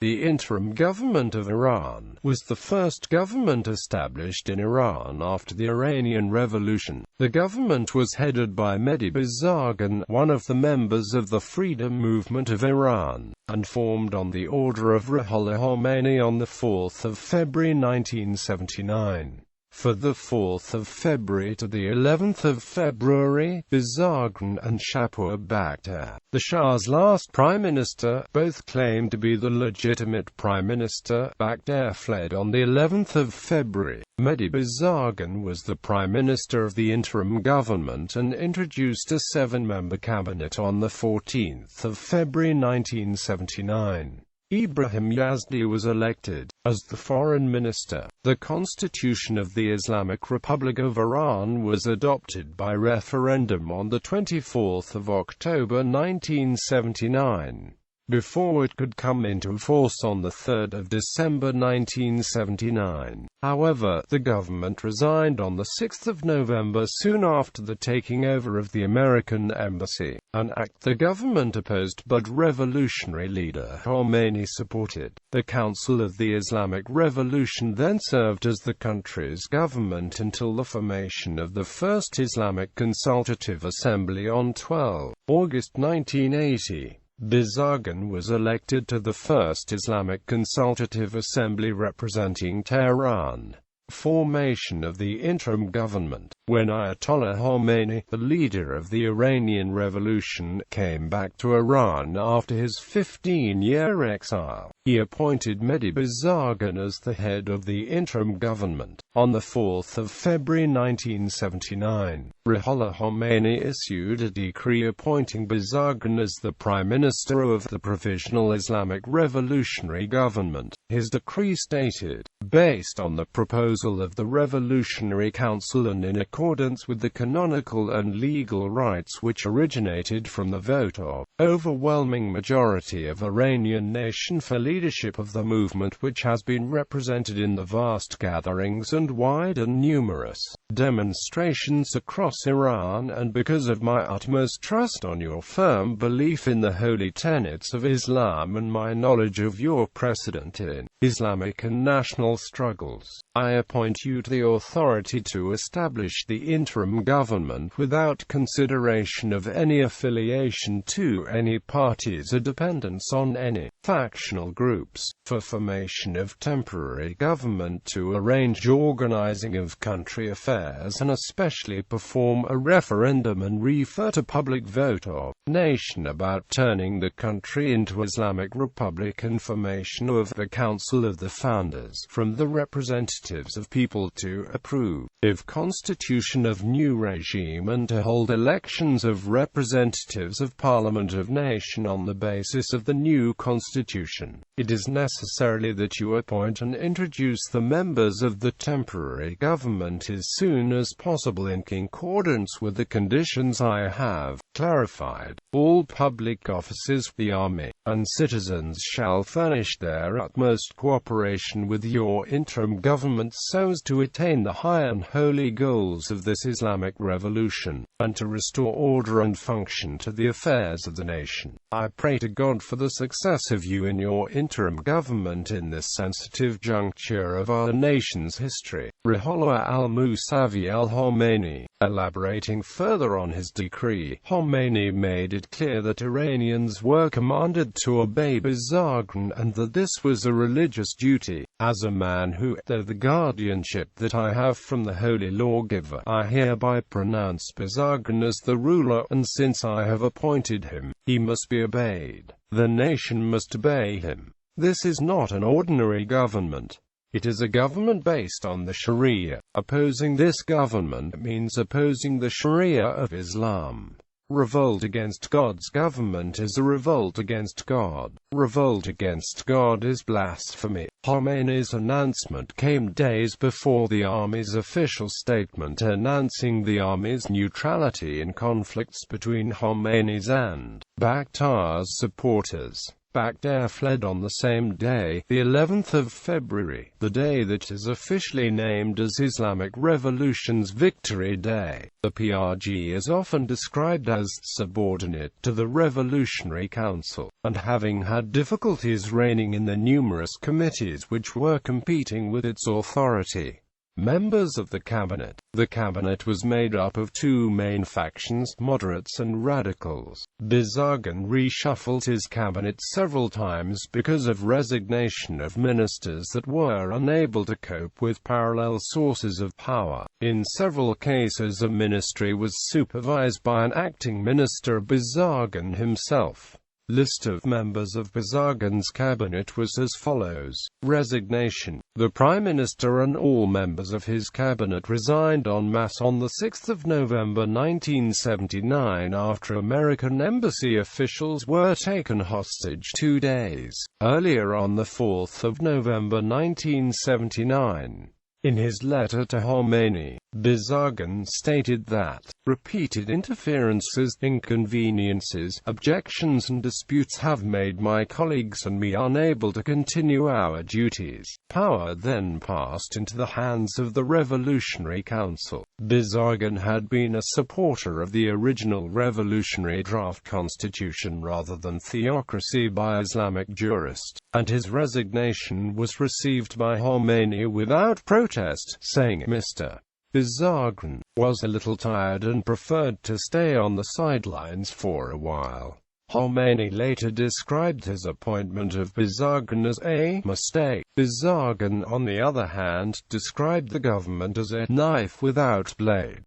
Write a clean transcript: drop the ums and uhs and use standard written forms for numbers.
The Interim Government of Iran was the first government established in Iran after the Iranian Revolution. The government was headed by Mehdi Bazargan, one of the members of the Freedom Movement of Iran, and formed on the order of Ruhollah Khomeini on 4 February 1979. For the 4th of February to the 11th of February, Bazargan and Shapour Bakhtiar, the Shah's last prime minister, both claimed to be the legitimate prime minister. Bakhtiar fled on the 11th of February. Mehdi Bazargan was the prime minister of the interim government and introduced a 7-member cabinet on the 14th of February 1979. Ibrahim Yazdi was elected as the foreign minister. The Constitution of the Islamic Republic of Iran was adopted by referendum on 24 October 1979. Before it could come into force on 3 December 1979. However, the government resigned on 6 November soon after the taking over of the American embassy, an act the government opposed but revolutionary leader Khomeini supported. The Council of the Islamic Revolution then served as the country's government until the formation of the First Islamic Consultative Assembly on 12 August 1980. Bazargan was elected to the First Islamic Consultative Assembly representing Tehran. Formation of the interim government. When Ayatollah Khomeini, the leader of the Iranian Revolution, came back to Iran after his 15-year exile, he appointed Mehdi Bazargan as the head of the interim government. On 4 February 1979, Ruhollah Khomeini issued a decree appointing Bazargan as the Prime Minister of the Provisional Islamic Revolutionary Government. His decree stated, based on the proposal of the Revolutionary Council and in accordance with the canonical and legal rights which originated from the vote of overwhelming majority of Iranian nation for leadership of the movement, which has been represented in the vast gatherings and wide and numerous demonstrations across Iran, and because of my utmost trust on your firm belief in the holy tenets of Islam and my knowledge of your precedent in Islamic and national struggles, I appoint you to the authority to establish the interim government without consideration of any affiliation to any parties or dependence on any factional groups, for formation of temporary government to arrange organizing of country affairs and especially perform a referendum and refer to public vote of nation about turning the country into Islamic Republic and formation of the Council of the Founders from the representatives of people to approve if constitution of new regime and to hold elections of representatives of Parliament of Nation on the basis of the new constitution. It is necessary that you appoint and introduce the members of the temporary government as soon as possible in concordance with the conditions I have clarified. All public offices, the army, and citizens shall furnish their utmost cooperation with your interim government so as to attain the high and holy goals of this Islamic revolution, and to restore order and function to the affairs of the nation. I pray to God for the success of you in your interim government in this sensitive juncture of our nation's history. Ruhollah al-Musavi al-Khomeini. Elaborating further on his decree, Khomeini made it clear that Iranians were commanded to obey Bazargan and that this was a religious duty. As a man who, though the guardianship that I have from the Holy Lawgiver, I hereby pronounce Bazargan as the ruler, and since I have appointed him, he must be obeyed. The nation must obey him. This is not an ordinary government. It is a government based on the Sharia. Opposing this government means opposing the Sharia of Islam. Revolt against God's government is a revolt against God. Revolt against God is blasphemy. Khomeini's announcement came days before the army's official statement announcing the army's neutrality in conflicts between Khomeini's and Bakhtiar's supporters. Bakhtiar fled on the same day, the 11th of February, the day that is officially named as Islamic Revolution's Victory Day. The PRG is often described as subordinate to the Revolutionary Council, and having had difficulties reigning in the numerous committees which were competing with its authority. Members of the cabinet. The cabinet was made up of two main factions, moderates and radicals. Bazargan reshuffled his cabinet several times because of resignation of ministers that were unable to cope with parallel sources of power. In several cases a ministry was supervised by an acting minister, Bazargan himself. List of members of Bazargan's cabinet was as follows. Resignation. The Prime Minister and all members of his cabinet resigned en masse on 6 November 1979 after American embassy officials were taken hostage 2 days earlier on 4 November 1979. In his letter to Khomeini, Bazargan stated that repeated interferences, inconveniences, objections and disputes have made my colleagues and me unable to continue our duties. Power then passed into the hands of the Revolutionary Council. Bazargan had been a supporter of the original revolutionary draft constitution rather than theocracy by Islamic jurists, and his resignation was received by Khomeini without protest, saying Mr. Bazargan was a little tired and preferred to stay on the sidelines for a while. Khomeini later described his appointment of Bazargan as a mistake. Bazargan, on the other hand, described the government as a knife without blade.